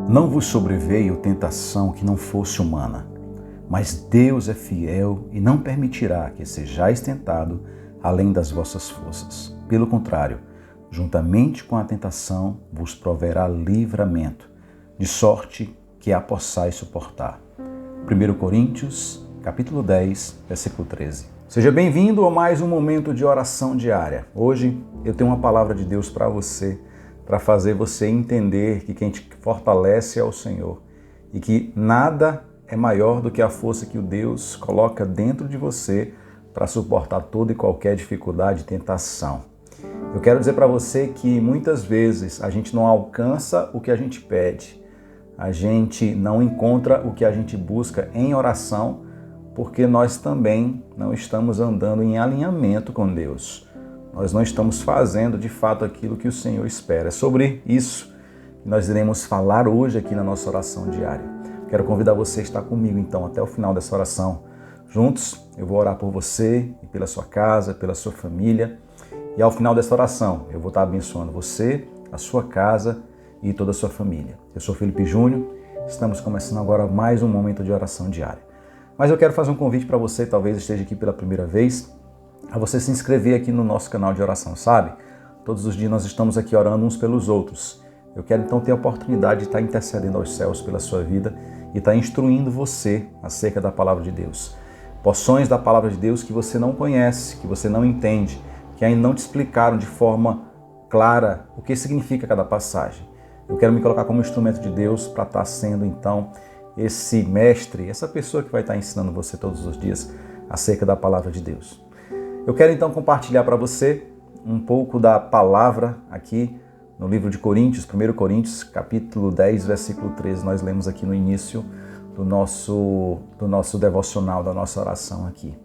Não vos sobreveio tentação que não fosse humana, mas Deus é fiel e não permitirá que sejais tentado além das vossas forças. Pelo contrário, juntamente com a tentação vos proverá livramento, de sorte que a possais suportar. 1 Coríntios, capítulo 10, versículo 13. Seja bem-vindo a mais um momento de oração diária. Hoje eu tenho uma palavra de Deus para você, para fazer você entender que quem te fortalece é o Senhor e que nada é maior do que a força que o Deus coloca dentro de você para suportar toda e qualquer dificuldade e tentação. Eu quero dizer para você que muitas vezes a gente não alcança o que a gente pede, a gente não encontra o que a gente busca em oração, porque nós também não estamos andando em alinhamento com Deus. Nós não estamos fazendo de fato aquilo que o Senhor espera. É sobre isso que nós iremos falar hoje aqui na nossa oração diária. Quero convidar você a estar comigo então até o final dessa oração. Juntos eu vou orar por você e pela sua casa, pela sua família. E ao final dessa oração eu vou estar abençoando você, a sua casa e toda a sua família. Eu sou Felipe Júnior, estamos começando agora mais um momento de oração diária. Mas eu quero fazer um convite para você, talvez esteja aqui pela primeira vez, a você se inscrever aqui no nosso canal de oração, sabe? Todos os dias nós estamos aqui orando uns pelos outros. Eu quero então ter a oportunidade de estar intercedendo aos céus pela sua vida e estar instruindo você acerca da palavra de Deus. Porções da palavra de Deus que você não conhece, que você não entende, que ainda não te explicaram de forma clara o que significa cada passagem. Eu quero me colocar como instrumento de Deus para estar sendo então esse mestre, essa pessoa que vai estar ensinando você todos os dias acerca da palavra de Deus. Eu quero então compartilhar para você um pouco da palavra aqui no livro de Coríntios, 1 Coríntios, capítulo 10, versículo 13. Nós lemos aqui no início do nosso devocional, da nossa oração aqui.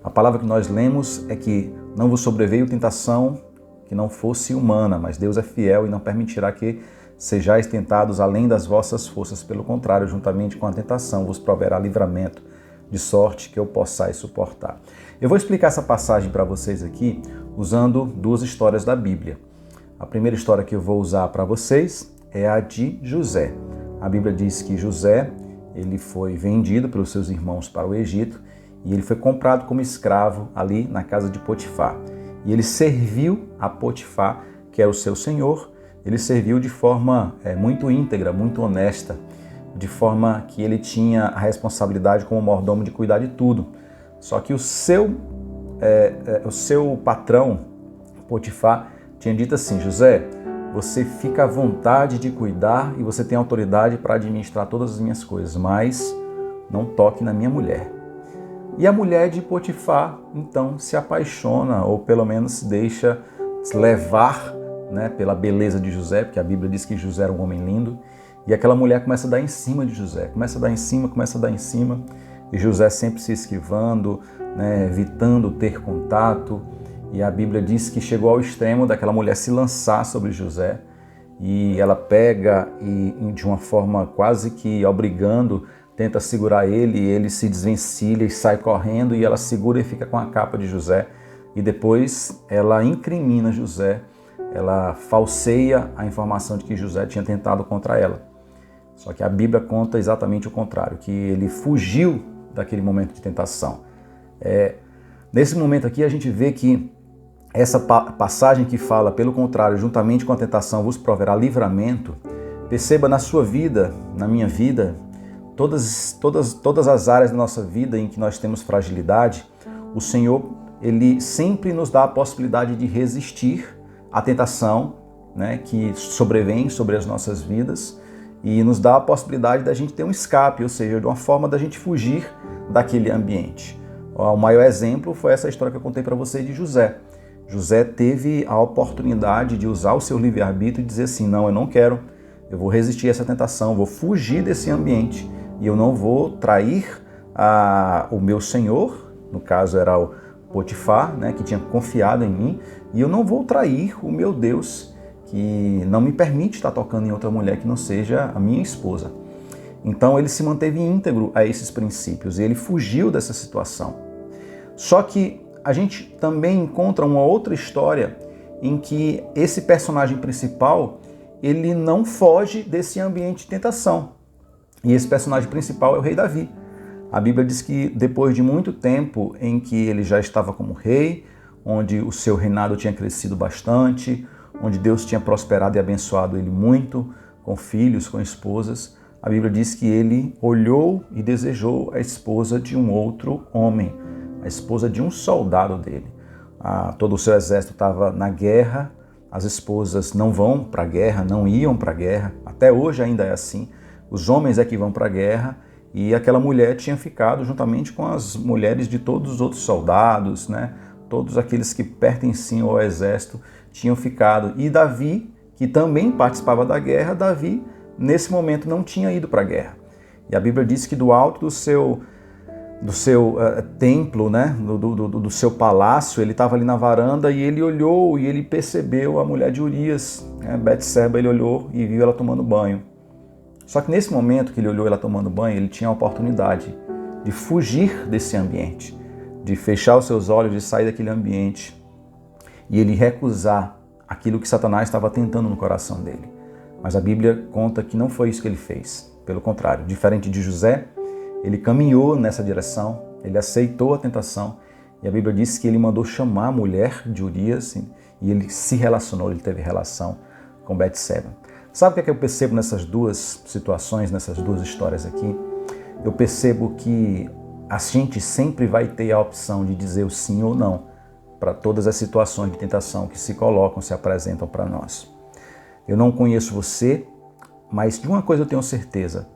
A palavra que nós lemos é que não vos sobreveio tentação que não fosse humana, mas Deus é fiel e não permitirá que sejais tentados além das vossas forças. Pelo contrário, juntamente com a tentação vos proverá livramento, de sorte que eu possais suportar. Eu vou explicar essa passagem para vocês aqui usando duas histórias da Bíblia. A primeira história que eu vou usar para vocês é a de José. A Bíblia diz que José ele foi vendido pelos seus irmãos para o Egito e ele foi comprado como escravo ali na casa de Potifar. E ele serviu a Potifar, que era o seu senhor, ele serviu de forma muito íntegra, muito honesta, de forma que ele tinha a responsabilidade como mordomo de cuidar de tudo. Só que o seu patrão, Potifar, tinha dito assim: José, você fica à vontade de cuidar e você tem autoridade para administrar todas as minhas coisas, mas não toque na minha mulher. E a mulher de Potifar, então, se apaixona, ou pelo menos se deixa levar, pela beleza de José, porque a Bíblia diz que José era um homem lindo, e aquela mulher começa a dar em cima de José, começa a dar em cima, e José sempre se esquivando, evitando ter contato, e a Bíblia diz que chegou ao extremo daquela mulher se lançar sobre José, e ela pega e de uma forma quase que obrigando, tenta segurar ele, e ele se desvencilha e sai correndo, e ela segura e fica com a capa de José, e depois ela incrimina José, ela falseia a informação de que José tinha tentado contra ela. Só que a Bíblia conta exatamente o contrário, que ele fugiu daquele momento de tentação. Nesse momento aqui a gente vê que essa passagem que fala, pelo contrário, juntamente com a tentação vos proverá livramento, perceba na sua vida, na minha vida, todas as áreas da nossa vida em que nós temos fragilidade, o Senhor, Ele sempre nos dá a possibilidade de resistir à tentação, que sobrevém sobre as nossas vidas, e nos dá a possibilidade da gente ter um escape, ou seja, de uma forma da gente fugir daquele ambiente. O maior exemplo foi essa história que eu contei para você de José. José teve a oportunidade de usar o seu livre-arbítrio e dizer assim: não, eu não quero, eu vou resistir a essa tentação, vou fugir desse ambiente e eu não vou trair o meu senhor, no caso era o Potifar, que tinha confiado em mim, e eu não vou trair o meu Deus, que não me permite estar tocando em outra mulher que não seja a minha esposa. Então ele se manteve íntegro a esses princípios e ele fugiu dessa situação. Só que a gente também encontra uma outra história em que esse personagem principal ele não foge desse ambiente de tentação. E esse personagem principal é o rei Davi. A Bíblia diz que depois de muito tempo em que ele já estava como rei, onde o seu reinado tinha crescido bastante, onde Deus tinha prosperado e abençoado ele muito, com filhos, com esposas, a Bíblia diz que ele olhou e desejou a esposa de um outro homem, a esposa de um soldado dele. Todo o seu exército estava na guerra, as esposas não vão para a guerra, não iam para a guerra, até hoje ainda é assim. Os homens é que vão para a guerra e aquela mulher tinha ficado juntamente com as mulheres de todos os outros soldados, né? Todos aqueles que pertenciam ao exército tinham ficado. E Davi, que também participava da guerra, Davi nesse momento não tinha ido para a guerra. E a Bíblia diz que do alto do seu templo, né, do seu palácio, ele estava ali na varanda e ele olhou e ele percebeu a mulher de Urias, né, Betseba, ele olhou e viu ela tomando banho. Só que nesse momento que ele olhou ela tomando banho, ele tinha a oportunidade de fugir desse ambiente, de fechar os seus olhos, de sair daquele ambiente e ele recusar aquilo que Satanás estava tentando no coração dele. Mas a Bíblia conta que não foi isso que ele fez. Pelo contrário, diferente de José, ele caminhou nessa direção, ele aceitou a tentação e a Bíblia diz que ele mandou chamar a mulher de Urias e ele se relacionou, ele teve relação com Betseba. Sabe o que é que eu percebo nessas duas situações, nessas duas histórias aqui? Eu percebo que a gente sempre vai ter a opção de dizer o sim ou não para todas as situações de tentação que se colocam, se apresentam para nós. Eu não conheço você, mas de uma coisa eu tenho certeza,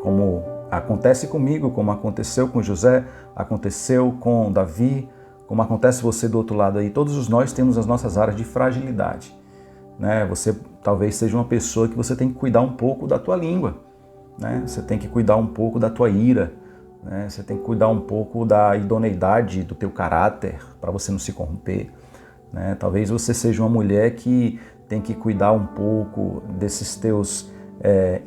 como acontece comigo, como aconteceu com José, aconteceu com Davi, como acontece você do outro lado aí, todos nós temos as nossas áreas de fragilidade, né? Você talvez seja uma pessoa que você tem que cuidar um pouco da tua língua, né? Você tem que cuidar um pouco da tua ira, né? Você tem que cuidar um pouco da idoneidade do teu caráter para você não se corromper, né? Talvez você seja uma mulher que tem que cuidar um pouco desses teus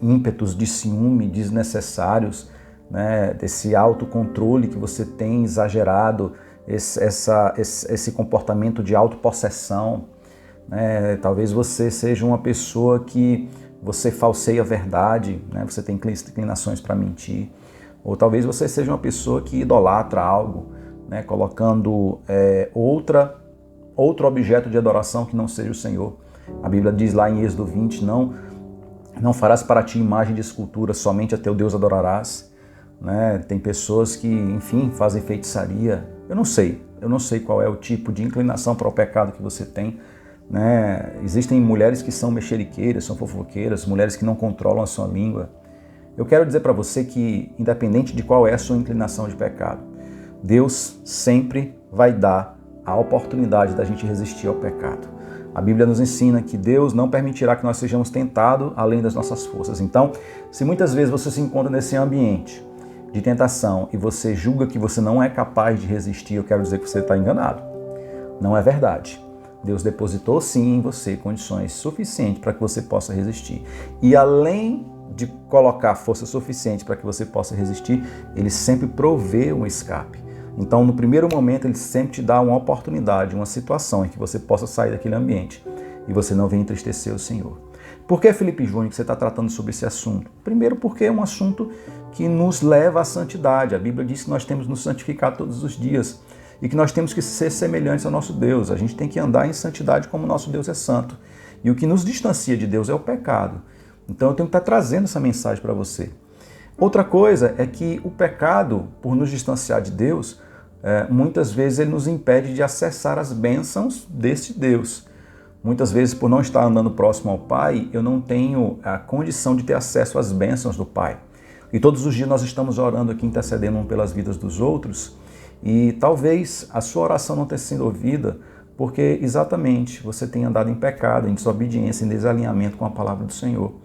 ímpetos de ciúme desnecessários, né? Desse autocontrole que você tem exagerado, esse comportamento de autopossessão, né? Talvez você seja uma pessoa que você falseia a verdade, né? Você tem inclinações para mentir. Ou talvez você seja uma pessoa que idolatra algo, né? Colocando outro objeto de adoração que não seja o Senhor. A Bíblia diz lá em Êxodo 20, não farás para ti imagem de escultura, somente a teu Deus adorarás. Né? Tem pessoas que, enfim, fazem feitiçaria. Eu não sei qual é o tipo de inclinação para o pecado que você tem. Né? Existem mulheres que são mexeriqueiras, são fofoqueiras, mulheres que não controlam a sua língua. Eu quero dizer para você que, independente de qual é a sua inclinação de pecado, Deus sempre vai dar a oportunidade da gente resistir ao pecado. A Bíblia nos ensina que Deus não permitirá que nós sejamos tentados além das nossas forças. Então, se muitas vezes você se encontra nesse ambiente de tentação e você julga que você não é capaz de resistir, eu quero dizer que você está enganado. Não é verdade. Deus depositou sim em você condições suficientes para que você possa resistir. E além de colocar força suficiente para que você possa resistir, Ele sempre provê um escape. Então, no primeiro momento, Ele sempre te dá uma oportunidade, uma situação em que você possa sair daquele ambiente e você não venha entristecer o Senhor. Por que, Felipe Júnior, que você está tratando sobre esse assunto? Primeiro, porque é um assunto que nos leva à santidade. A Bíblia diz que nós temos que nos santificar todos os dias e que nós temos que ser semelhantes ao nosso Deus. A gente tem que andar em santidade como o nosso Deus é santo. E o que nos distancia de Deus é o pecado. Então, eu tenho que estar trazendo essa mensagem para você. Outra coisa é que o pecado, por nos distanciar de Deus, muitas vezes ele nos impede de acessar as bênçãos deste Deus. Muitas vezes, por não estar andando próximo ao Pai, eu não tenho a condição de ter acesso às bênçãos do Pai. E todos os dias nós estamos orando aqui, intercedendo um pelas vidas dos outros, e talvez a sua oração não tenha sido ouvida porque exatamente você tem andado em pecado, em desobediência, em desalinhamento com a palavra do Senhor.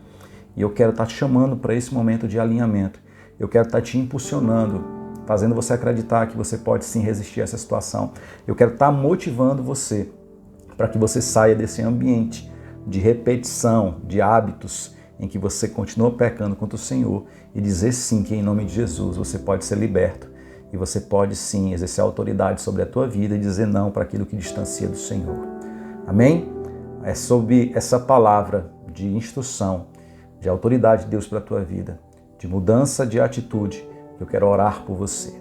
E eu quero estar te chamando para esse momento de alinhamento. Eu quero estar te impulsionando, fazendo você acreditar que você pode sim resistir a essa situação. Eu quero estar motivando você para que você saia desse ambiente de repetição, de hábitos, em que você continua pecando contra o Senhor e dizer sim que em nome de Jesus você pode ser liberto e você pode sim exercer autoridade sobre a tua vida e dizer não para aquilo que distancia do Senhor. Amém? é sobre essa palavra de instrução, de autoridade de Deus para a tua vida, de mudança de atitude, que eu quero orar por você.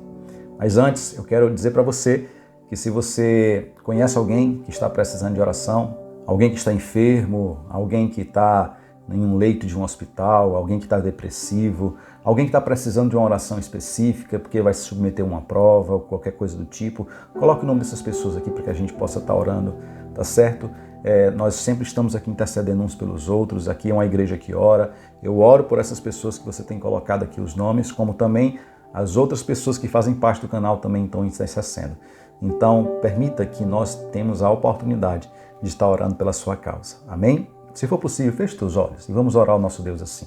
Mas antes, eu quero dizer para você que se você conhece alguém que está precisando de oração, alguém que está enfermo, alguém que está em um leito de um hospital, alguém que está depressivo, alguém que está precisando de uma oração específica porque vai se submeter a uma prova ou qualquer coisa do tipo, coloque o nome dessas pessoas aqui para que a gente possa estar orando, tá certo? Nós sempre estamos aqui intercedendo uns pelos outros, aqui é uma igreja que ora. Eu oro por essas pessoas que você tem colocado aqui os nomes, como também as outras pessoas que fazem parte do canal também estão intercedendo. Então, permita que nós tenhamos a oportunidade de estar orando pela sua causa. Amém? Se for possível, feche os olhos e vamos orar ao nosso Deus assim.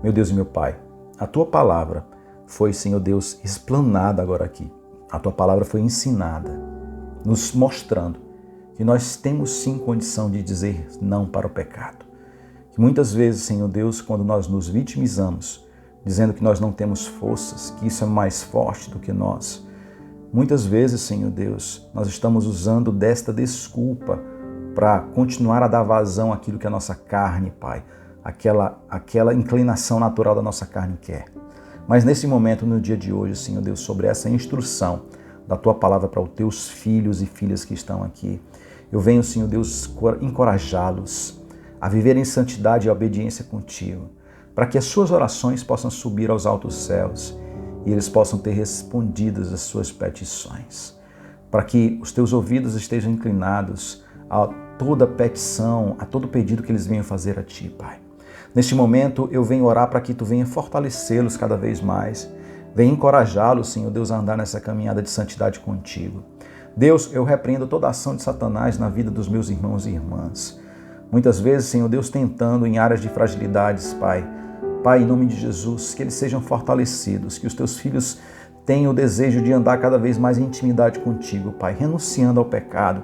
Meu Deus e meu Pai, a Tua palavra foi, Senhor Deus, explanada agora aqui. A Tua palavra foi ensinada, nos mostrando que nós temos sim condição de dizer não para o pecado. Que muitas vezes, Senhor Deus, quando nós nos vitimizamos, dizendo que nós não temos forças, que isso é mais forte do que nós, muitas vezes, Senhor Deus, nós estamos usando desta desculpa para continuar a dar vazão àquilo que a nossa carne, Pai, aquela inclinação natural da nossa carne quer. Mas nesse momento, no dia de hoje, Senhor Deus, sobre essa instrução da Tua palavra para os Teus filhos e filhas que estão aqui, eu venho, Senhor Deus, encorajá-los a viver em santidade e obediência contigo, para que as suas orações possam subir aos altos céus e eles possam ter respondidas as suas petições, para que os teus ouvidos estejam inclinados a toda petição, a todo pedido que eles venham fazer a ti, Pai. Neste momento, eu venho orar para que tu venha fortalecê-los cada vez mais, venha encorajá-los, Senhor Deus, a andar nessa caminhada de santidade contigo. Deus, eu repreendo toda a ação de Satanás na vida dos meus irmãos e irmãs. Muitas vezes, Senhor Deus, tentando em áreas de fragilidades, Pai. Pai, em nome de Jesus, que eles sejam fortalecidos, que os teus filhos tenham o desejo de andar cada vez mais em intimidade contigo, Pai, renunciando ao pecado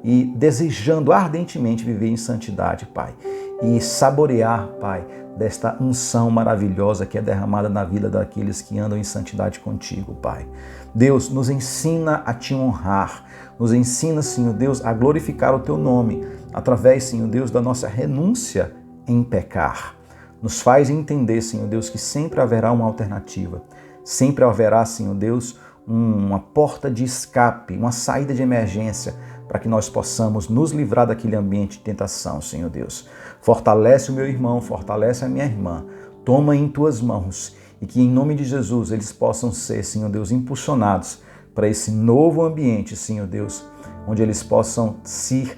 e desejando ardentemente viver em santidade, Pai, e saborear, Pai, desta unção maravilhosa que é derramada na vida daqueles que andam em santidade contigo, Pai. Deus, nos ensina a te honrar, nos ensina, Senhor Deus, a glorificar o teu nome, através, Senhor Deus, da nossa renúncia em pecar. Nos faz entender, Senhor Deus, que sempre haverá uma alternativa, sempre haverá, Senhor Deus, uma porta de escape, uma saída de emergência, para que nós possamos nos livrar daquele ambiente de tentação, Senhor Deus. Fortalece o meu irmão, fortalece a minha irmã, toma em tuas mãos e que em nome de Jesus eles possam ser, Senhor Deus, impulsionados para esse novo ambiente, Senhor Deus, onde eles possam se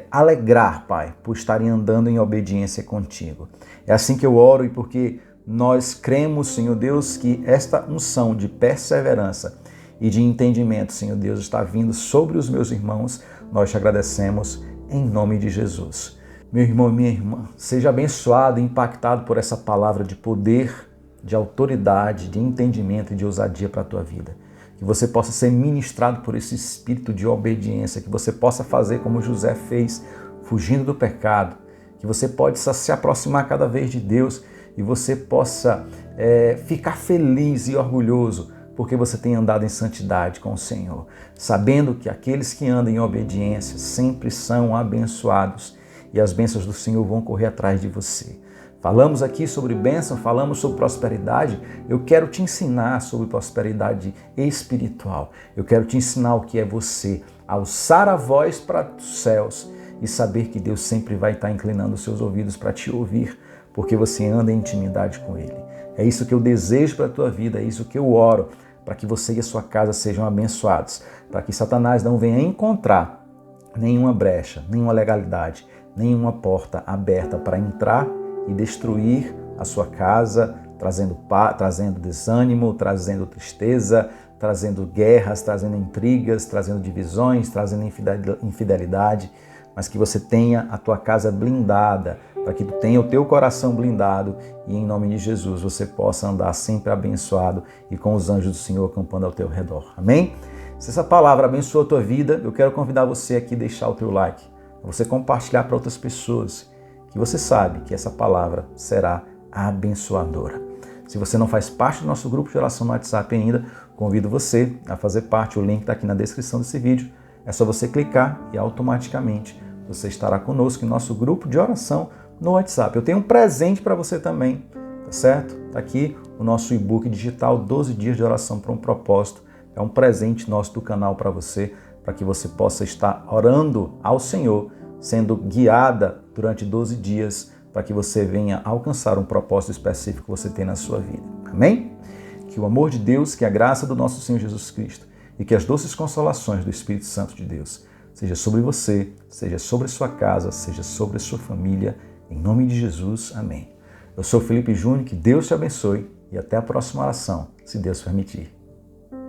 alegrar, Pai, por estarem andando em obediência contigo. É assim que eu oro e porque nós cremos, Senhor Deus, que esta unção de perseverança e de entendimento, Senhor Deus, está vindo sobre os meus irmãos. Nós te agradecemos em nome de Jesus. Meu irmão e minha irmã, seja abençoado e impactado por essa palavra de poder, de autoridade, de entendimento e de ousadia para a tua vida. Que você possa ser ministrado por esse espírito de obediência, que você possa fazer como José fez, fugindo do pecado, que você possa se aproximar cada vez de Deus e você possa ficar feliz e orgulhoso porque você tem andado em santidade com o Senhor, sabendo que aqueles que andam em obediência sempre são abençoados e as bênçãos do Senhor vão correr atrás de você. Falamos aqui sobre bênção, falamos sobre prosperidade. Eu quero te ensinar sobre prosperidade espiritual. Eu quero te ensinar o que é você alçar a voz para os céus e saber que Deus sempre vai estar inclinando os seus ouvidos para te ouvir, porque você anda em intimidade com Ele. É isso que eu desejo para a tua vida, é isso que eu oro, para que você e a sua casa sejam abençoados, para que Satanás não venha encontrar nenhuma brecha, nenhuma legalidade, nenhuma porta aberta para entrar e destruir a sua casa, trazendo desânimo, trazendo tristeza, trazendo guerras, trazendo intrigas, trazendo divisões, trazendo infidelidade, mas que você tenha a tua casa blindada, para que tu tenha o teu coração blindado e em nome de Jesus você possa andar sempre abençoado e com os anjos do Senhor acampando ao teu redor. Amém? Se essa palavra abençoa a tua vida, eu quero convidar você aqui a deixar o teu like, você compartilhar para outras pessoas, que você sabe que essa palavra será abençoadora. Se você não faz parte do nosso grupo de oração no WhatsApp ainda, convido você a fazer parte, o link está aqui na descrição desse vídeo. É só você clicar e automaticamente você estará conosco em nosso grupo de oração no WhatsApp. Eu tenho um presente para você também, tá certo? Está aqui o nosso e-book digital 12 dias de oração para um propósito. É um presente nosso do canal para você, para que você possa estar orando ao Senhor, sendo guiada durante 12 dias, para que você venha alcançar um propósito específico que você tem na sua vida. Amém? Que o amor de Deus, que a graça do nosso Senhor Jesus Cristo e que as doces consolações do Espírito Santo de Deus seja sobre você, seja sobre a sua casa, seja sobre a sua família. Em nome de Jesus, amém. Eu sou Felipe Júnior, que Deus te abençoe e até a próxima oração, se Deus permitir.